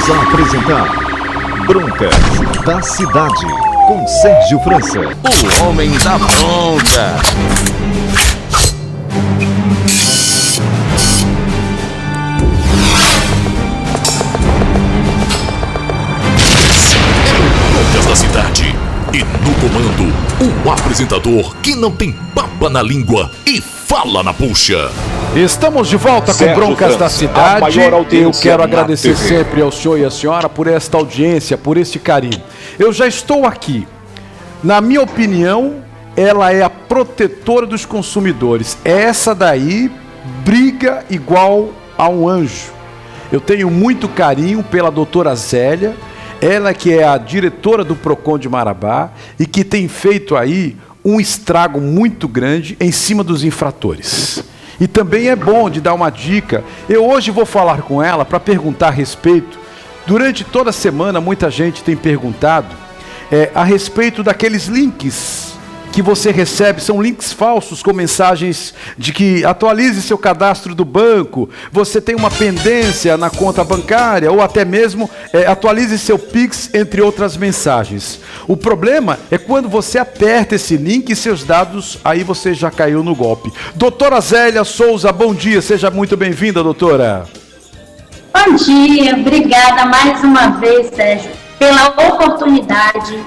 Voltamos a apresentar Broncas da Cidade, com Sérgio França. O homem da bronca. Broncas da Cidade. E no comando, o apresentador que não tem papa na língua e fala na puxa. Estamos de volta com Broncas da Cidade. Eu quero agradecer sempre ao senhor e à senhora por esta audiência, por este carinho. Eu já estou aqui. Na minha opinião, ela é a protetora dos consumidores. Essa daí briga igual a um anjo. Eu tenho muito carinho pela doutora Zélia, ela que é a diretora do Procon de Marabá e que tem feito aí um estrago muito grande em cima dos infratores. E também é bom de dar uma dica. Eu hoje vou falar com ela para perguntar a respeito. Durante toda a semana muita gente tem perguntado a respeito daqueles links que você recebe, são links falsos com mensagens de que atualize seu cadastro do banco, você tem uma pendência na conta bancária ou até mesmo atualize seu Pix, entre outras mensagens. O problema é quando você aperta esse link e seus dados, aí você já caiu no golpe. Doutora Zélia Souza, bom dia, seja muito bem-vinda, doutora. Bom dia, obrigada mais uma vez, Sérgio, pela oportunidade.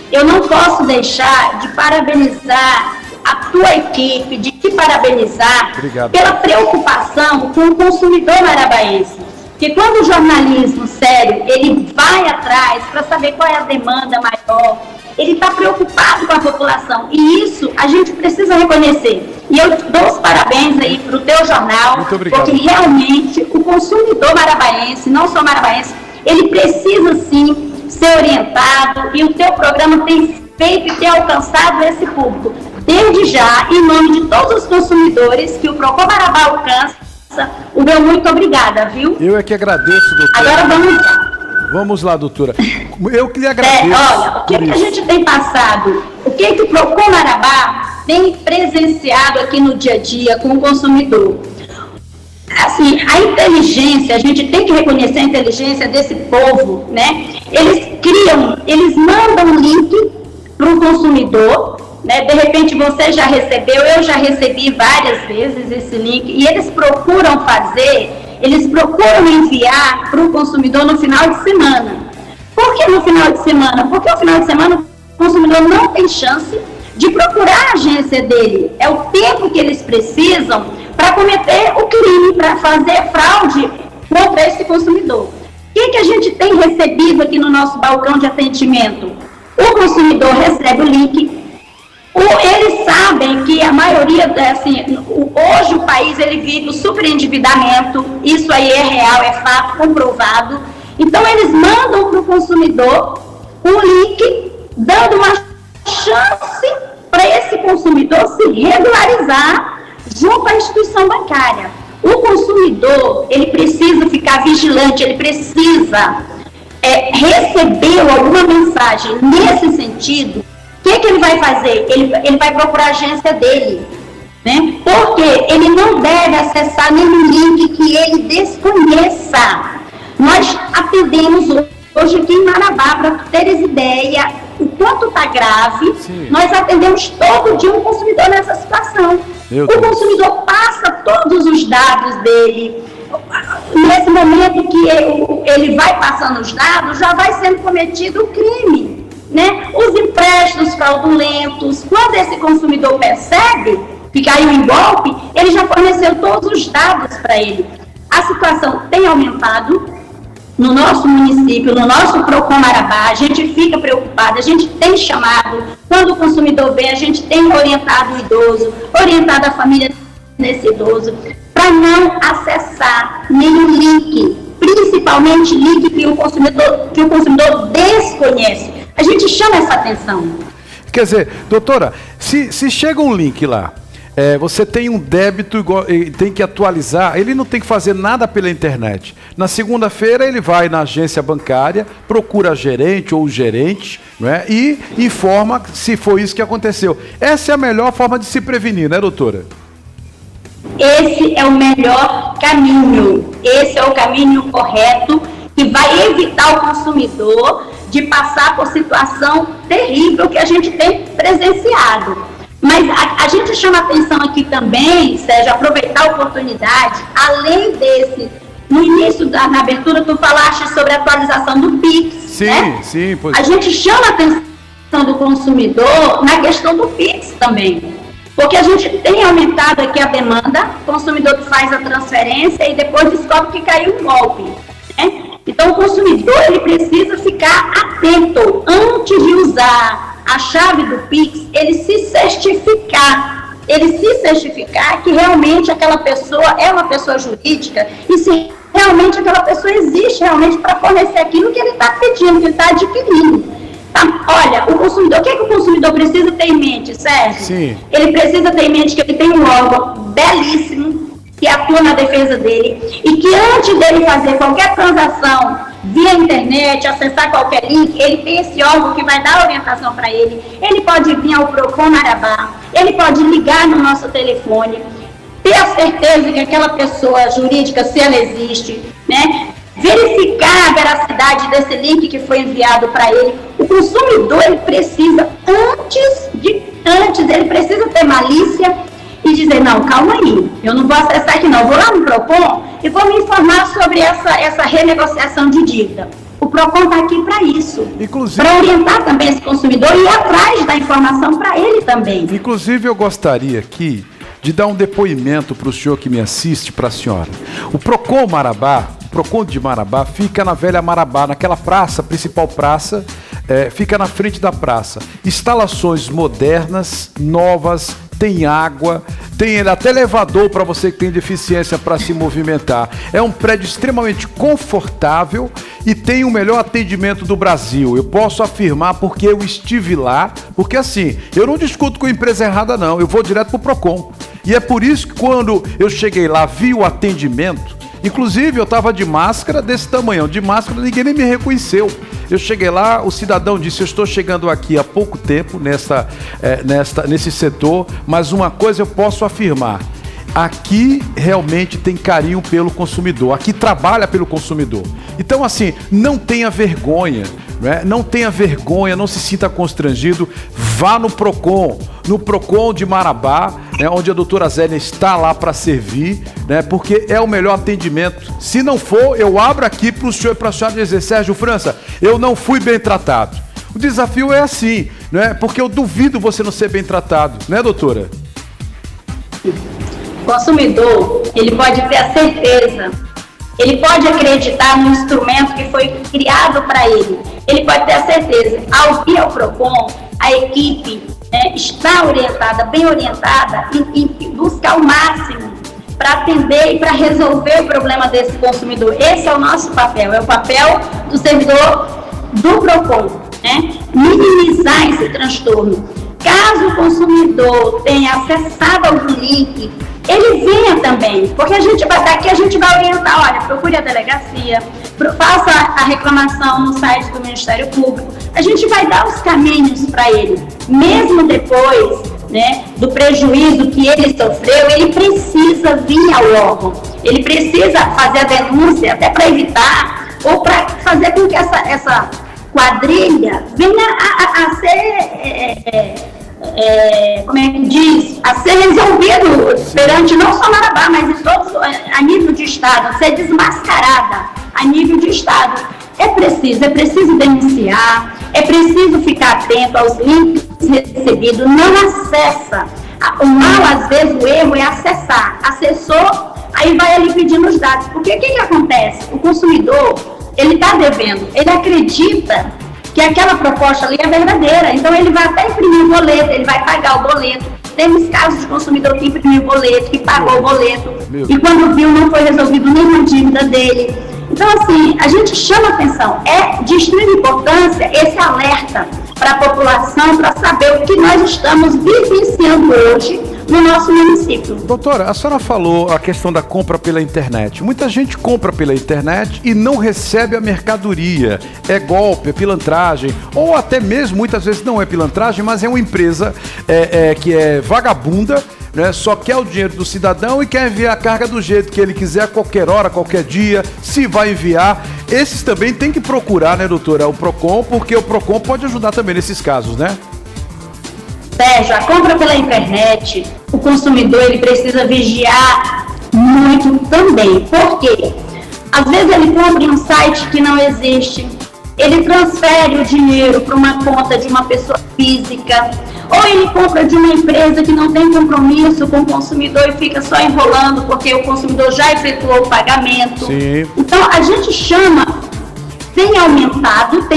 Eu não posso deixar de parabenizar a tua equipe, de te parabenizar pela preocupação com o consumidor marabaense. Porque quando o jornalismo sério, ele vai atrás para saber qual é a demanda maior, ele está preocupado com a população. E isso a gente precisa reconhecer. E eu dou os parabéns aí para o teu jornal, porque realmente o consumidor marabaense, não só marabaense, ele precisa sim ser orientado, e o teu programa tem feito e tem alcançado esse público. Desde já, em nome de todos os consumidores que o Procon Marabá alcança, o meu muito obrigada, viu? Eu é que agradeço, doutora. Agora vamos lá. Vamos lá, doutora. Eu que lhe agradeço. Olha, o que a gente tem passado, o que o Procon Marabá tem presenciado aqui no dia a dia com o consumidor? Assim, a inteligência, a gente tem que reconhecer a inteligência desse povo, né? Eles mandam um link para o consumidor, né? De repente você já recebeu, eu já recebi várias vezes esse link, e eles procuram enviar para o consumidor no final de semana. Por que no final de semana? Porque no final de semana o consumidor não tem chance de procurar a agência dele. É o tempo que eles precisam para cometer o crime, para fazer fraude contra esse consumidor. O que a gente tem recebido aqui no nosso balcão de atendimento? O consumidor recebe o link, eles sabem que a maioria, assim, hoje o país ele vive o superendividamento, isso aí é real, é fato, comprovado. Então eles mandam para o consumidor um link, dando uma chance para esse consumidor se regularizar junto à instituição bancária. O consumidor, ele precisa ficar vigilante, ele precisa receber alguma mensagem nesse sentido. O que ele vai fazer? Ele vai procurar a agência dele, né? Porque ele não deve acessar nenhum link que ele desconheça. Nós atendemos hoje aqui em Marabá, para teres ideia o quanto está grave. Sim. Nós atendemos todo dia um consumidor nessa situação. O consumidor passa todos os dados dele. Nesse momento que ele vai passando os dados, já vai sendo cometido o crime, né? Os empréstimos fraudulentos, quando esse consumidor percebe que caiu em golpe, ele já forneceu todos os dados para ele. A situação tem aumentado no nosso município, no nosso Procon Marabá. A gente fica preocupado, a gente tem chamado, quando o consumidor vem, a gente tem orientado o idoso, orientado a família desse idoso, para não acessar nenhum link, principalmente link que o consumidor desconhece. A gente chama essa atenção. Quer dizer, doutora, se chega um link lá, você tem um débito, tem que atualizar, ele não tem que fazer nada pela internet. Na segunda-feira ele vai na agência bancária, procura a gerente ou o gerente, né, e informa se foi isso que aconteceu. Essa é a melhor forma de se prevenir, né, doutora? Esse é o melhor caminho, esse é o caminho correto que vai evitar o consumidor de passar por situação terrível que a gente tem presenciado. Mas a gente chama atenção aqui também, Sérgio, aproveitar a oportunidade, além desse, no início, na abertura, tu falaste sobre a atualização do PIX, sim, né? Sim, pois. A gente chama a atenção do consumidor na questão do PIX também, porque a gente tem aumentado aqui a demanda, o consumidor faz a transferência e depois descobre que caiu um golpe, né? Então, o consumidor, ele precisa ficar atento antes de usar a chave do PIX, ele se certificar que realmente aquela pessoa é uma pessoa jurídica e se realmente aquela pessoa existe realmente para fornecer aquilo que ele está pedindo, que ele está adquirindo. Tá? Olha, o consumidor, o que o consumidor precisa ter em mente, Sérgio? Sim. Ele precisa ter em mente que ele tem um órgão belíssimo que atua na defesa dele e que antes dele fazer qualquer transação via internet, acessar qualquer link, ele tem esse órgão que vai dar orientação para ele. Ele pode vir ao Procon Marabá, ele pode ligar no nosso telefone, ter a certeza que aquela pessoa jurídica, se ela existe, né? Verificar a veracidade desse link que foi enviado para ele. O consumidor, ele precisa, antes ele precisa ter malícia e dizer, não, calma aí, eu não vou acessar aqui não, eu vou lá no Procon e vou me informar sobre essa renegociação de dívida. O Procon está aqui para isso, para orientar também esse consumidor e ir atrás da informação para ele também. Inclusive, eu gostaria aqui de dar um depoimento para o senhor que me assiste, para a senhora. O Procon Marabá, o Procon de Marabá, fica na Velha Marabá, naquela praça, principal praça, fica na frente da praça. Instalações modernas, novas, tem água, tem até elevador para você que tem deficiência para se movimentar. É um prédio extremamente confortável e tem o melhor atendimento do Brasil. Eu posso afirmar porque eu estive lá, porque assim, eu não discuto com a empresa errada não, eu vou direto para o Procon. E é por isso que quando eu cheguei lá, vi o atendimento, inclusive eu estava de máscara desse tamanho, de máscara ninguém nem me reconheceu. Eu cheguei lá, o cidadão disse, eu estou chegando aqui há pouco tempo nesse setor, mas uma coisa eu posso afirmar, aqui realmente tem carinho pelo consumidor, aqui trabalha pelo consumidor. Então assim, não tenha vergonha, né? Não tenha vergonha, não se sinta constrangido, vá no Procon de Marabá, né, onde a doutora Zélia está lá para servir, né, porque é o melhor atendimento. Se não for, eu abro aqui para o senhor e para a senhora dizer, Sérgio França, eu não fui bem tratado. O desafio é assim, né, porque eu duvido você não ser bem tratado, né, doutora? O consumidor, ele pode ter a certeza, ele pode acreditar no instrumento que foi criado para ele. Ele pode ter a certeza, ao vir ao Procon, a equipe está orientada, bem orientada, em buscar o máximo para atender e para resolver o problema desse consumidor. Esse é o nosso papel, é o papel do servidor do Procon, né? Minimizar esse transtorno. Caso o consumidor tenha acessado algum link, ele venha também, porque a gente vai daqui, a gente vai orientar, olha, procure a delegacia, faça a reclamação no site do Ministério Público, a gente vai dar os caminhos para ele, mesmo depois, né, do prejuízo que ele sofreu, ele precisa vir ao órgão, ele precisa fazer a denúncia até para evitar, ou para fazer com que essa quadrilha venha a ser... como é que diz, a ser resolvido perante não só Marabá, mas em todos, a nível de Estado, ser desmascarada a nível de Estado. É preciso denunciar, é preciso ficar atento aos links recebidos, não acessa. O mal, às vezes, o erro é acessar. Acessou, aí vai ali pedindo os dados. Porque o que acontece? O consumidor, ele está devendo, ele acredita que aquela proposta ali é verdadeira, então ele vai até imprimir o boleto, ele vai pagar o boleto. Temos casos de consumidor que imprimiu o boleto, que pagou o boleto, e quando viu não foi resolvido nenhuma dívida dele. Então assim, a gente chama atenção, é de extrema importância esse alerta para a população, para saber o que nós estamos vivenciando hoje no nosso município. Doutora, a senhora falou a questão da compra pela internet. Muita gente compra pela internet e não recebe a mercadoria. É golpe, é pilantragem, ou até mesmo, muitas vezes não é pilantragem, mas é uma empresa que é vagabunda, né? Só quer o dinheiro do cidadão e quer enviar a carga do jeito que ele quiser, a qualquer hora, qualquer dia, se vai enviar. esses também tem que procurar, né, doutora, o PROCON, porque o PROCON pode ajudar também nesses casos, né? Sérgio, a compra pela internet, o consumidor ele precisa vigiar muito também. Por quê? Às vezes ele compra em um site que não existe, ele transfere o dinheiro para uma conta de uma pessoa física, ou ele compra de uma empresa que não tem compromisso com o consumidor e fica só enrolando porque o consumidor já efetuou o pagamento. Sim. Então, a gente chama, tem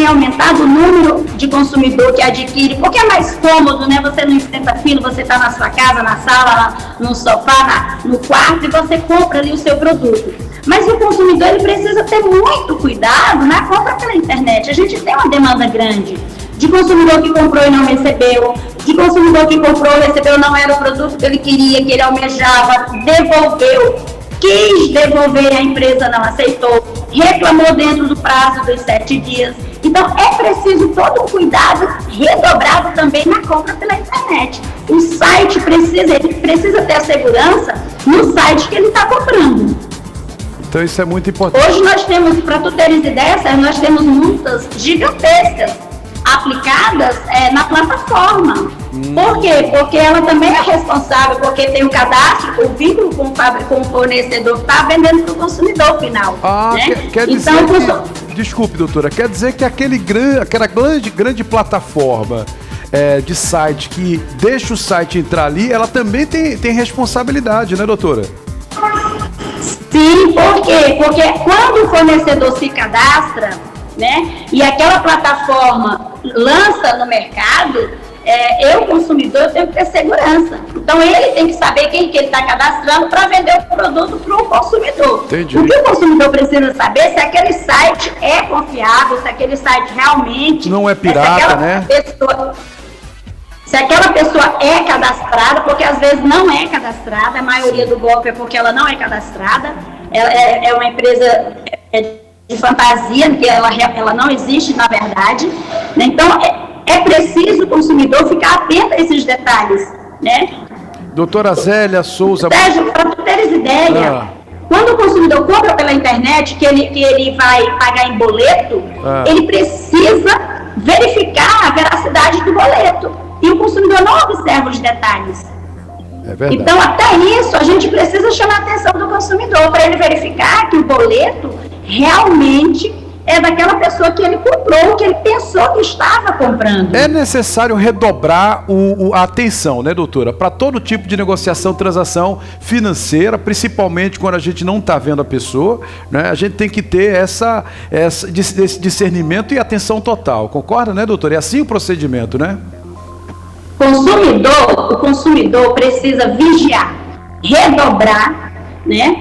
aumentado o número de consumidor que adquire, porque é mais cômodo, né? Você não enfrenta fila, você está na sua casa, na sala, no sofá, no quarto, e você compra ali o seu produto. Mas o consumidor ele precisa ter muito cuidado na compra pela internet. A gente tem uma demanda grande de consumidor que comprou e não recebeu, de consumidor que comprou e recebeu, não era o produto que ele queria, que ele almejava, devolveu, quis devolver, a empresa não aceitou, reclamou dentro do prazo dos 7 dias. Então é preciso todo um cuidado redobrado também na compra pela internet. O site precisa ter a segurança no site que ele está comprando. Então isso é muito importante. Hoje nós temos, para tu teres ideia, nós temos multas gigantescas aplicadas na plataforma. Por quê? Porque ela também é responsável, porque tem o cadastro, o vínculo com o fornecedor que está vendendo para o consumidor final. Né? Quer dizer que, desculpe, doutora, quer dizer que aquela grande plataforma de site que deixa o site entrar ali, ela também tem responsabilidade, né, doutora? Sim, por quê? Porque quando o fornecedor se cadastra, né, e aquela plataforma lança no mercado, eu, consumidor, tenho que ter segurança. Então, ele tem que saber quem que ele está cadastrando para vender o produto para o consumidor. Entendi. O que o consumidor precisa saber é se aquele site é confiável, se aquele site realmente... Não é pirata, né? Se aquela pessoa é cadastrada, porque às vezes não é cadastrada, a maioria do golpe é porque ela não é cadastrada, ela é uma empresa de fantasia, que ela não existe na verdade, né? Então é preciso o consumidor ficar atento a esses detalhes, né? Doutora Zélia Souza... Sérgio, para tu teres ideia, quando o consumidor compra pela internet, que ele vai pagar em boleto, ele precisa verificar a veracidade do boleto. E o consumidor não observa os detalhes. É verdade. Então, até isso, a gente precisa chamar a atenção do consumidor para ele verificar que o boleto realmente é daquela pessoa que ele comprou, que ele pensou que estava comprando. É necessário redobrar a atenção, né, doutora? Para todo tipo de negociação, transação financeira, principalmente quando a gente não está vendo a pessoa, né? A gente tem que ter esse discernimento e atenção total. Concorda, né, doutora? É assim o procedimento, né? O consumidor precisa vigiar, redobrar, né,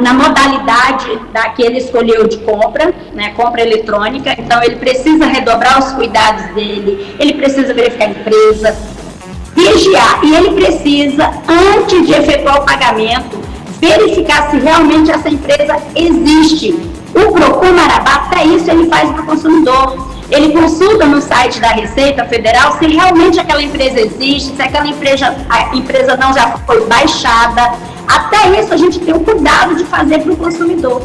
na modalidade que ele escolheu de compra, né, compra eletrônica. Então ele precisa redobrar os cuidados dele, ele precisa verificar a empresa, vigiar, e ele precisa, antes de efetuar o pagamento, verificar se realmente essa empresa existe. O PROCON Marabá, até isso ele faz para o consumidor. Ele consulta no site da Receita Federal se realmente aquela empresa existe, se aquela empresa não já foi baixada. Até isso a gente tem o cuidado de fazer para o consumidor.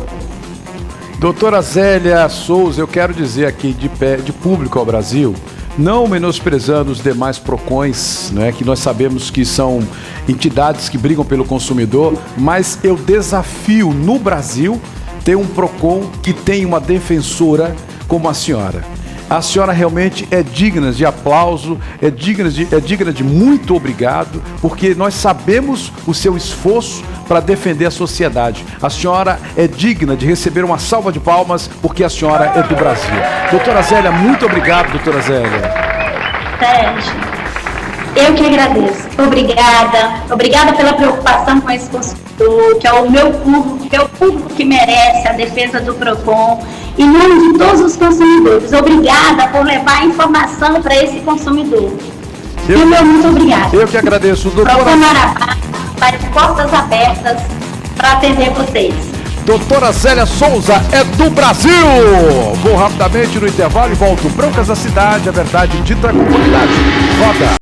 Doutora Zélia Souza, eu quero dizer aqui de público ao Brasil, não menosprezando os demais PROCONs, né, que nós sabemos que são entidades que brigam pelo consumidor, mas eu desafio no Brasil ter um PROCON que tem uma defensora como a senhora. A senhora realmente é digna de aplauso, é digna de muito obrigado, porque nós sabemos o seu esforço para defender a sociedade. A senhora é digna de receber uma salva de palmas, porque a senhora é do Brasil. Doutora Zélia, muito obrigado, doutora Zélia. Sérgio, eu que agradeço. Obrigada pela preocupação com esse consumidor, que é o meu público, que é o público que merece a defesa do PROCON. Em nome de todos os consumidores, obrigada por levar a informação para esse consumidor. Muito obrigada. Eu que agradeço, doutora. PROCON Marabá está de portas abertas para atender vocês. Doutora Zélia Souza é do Brasil. Vou rapidamente no intervalo e volto. Broncas da Cidade, a verdade dita à comunidade. Roda.